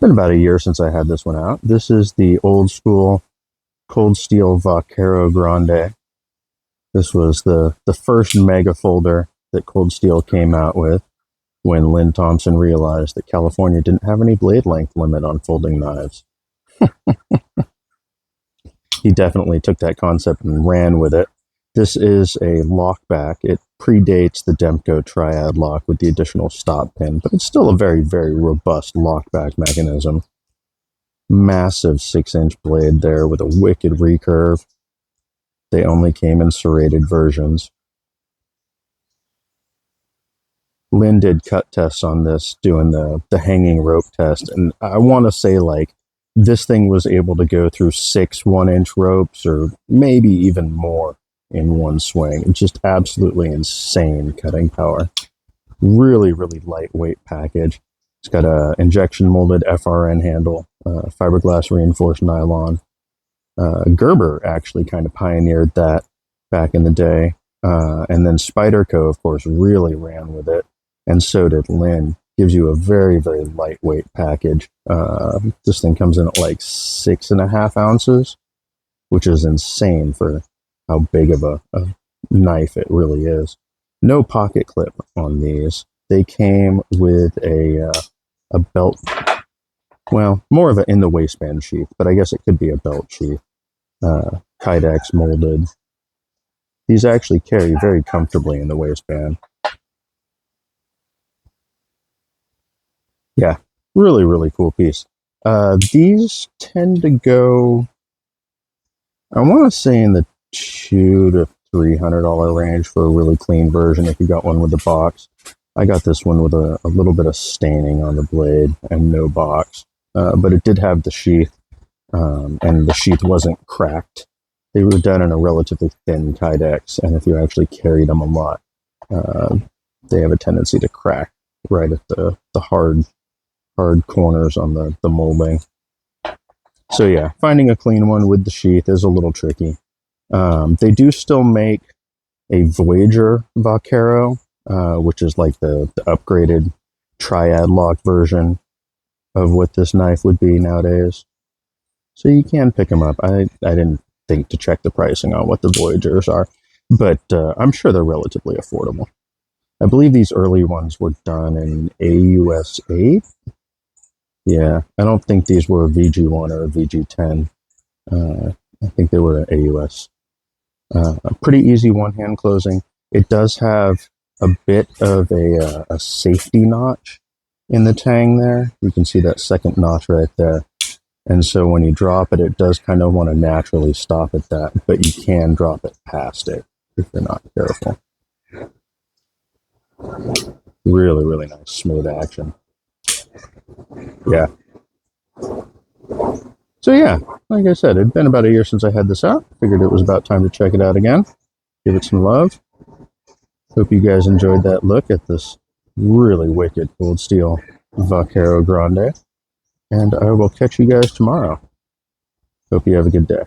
been about a year since I had this one out. This is the old school cold steel Vaquero Grande. This was the first Megafolder that Cold Steel came out with when Lynn Thompson realized that California didn't have any blade length limit on folding knives. He definitely took that concept and ran with it. This is a lockback. It predates the Demko triad lock with the additional stop pin, but it's still a very, very robust lockback mechanism. Massive 6-inch blade there with a wicked recurve. They only came in serrated versions. Lynn did cut tests on this, doing the hanging rope test, and I want to say, like, this thing was able to go through 6 1-inch ropes, or maybe even more in one swing. It's just absolutely insane cutting power. Really, really lightweight package. It's got a injection molded FRN handle, fiberglass reinforced nylon. Gerber actually kind of pioneered that back in the day. And then Spyderco, of course, really ran with it. And so did Lynn. Gives you a very, very lightweight package. This thing comes in at like 6.5 ounces, which is insane for how big of a knife it really is. No pocket clip on these. They came with a belt, well, more of an in the waistband sheath, but I guess it could be a belt sheath. Kydex molded. These actually carry very comfortably in the waistband. Yeah, really, really cool piece. These tend to go, I want to say, in the $200 to $300 range for a really clean version if you got one with the box. I got this one with a little bit of staining on the blade and no box, but it did have the sheath, and the sheath wasn't cracked. They were done in a relatively thin Kydex, and if you actually carried them a lot, they have a tendency to crack right at the hard corners on the molding. So yeah, finding a clean one with the sheath is a little tricky. They do still make a Voyager Vaquero, which is like the upgraded triad lock version of what this knife would be nowadays. So you can pick them up. I didn't think to check the pricing on what the Voyagers are, but I'm sure they're relatively affordable. I believe these early ones were done in AUS 8. Yeah, I don't think these were a VG1 or a VG10. I think they were an AUS. A pretty easy one-hand closing. It does have a bit of a safety notch in the tang there. You can see that second notch right there. And so when you drop it, it does kind of want to naturally stop at that, but you can drop it past it if you're not careful. Really, really nice, smooth action. Yeah. So yeah, like I said, it'd been about a year since I had this out. Figured it was about time to check it out again. Give it some love. Hope you guys enjoyed that look at this really wicked Cold Steel Vaquero Grande. And I will catch you guys tomorrow. Hope you have a good day.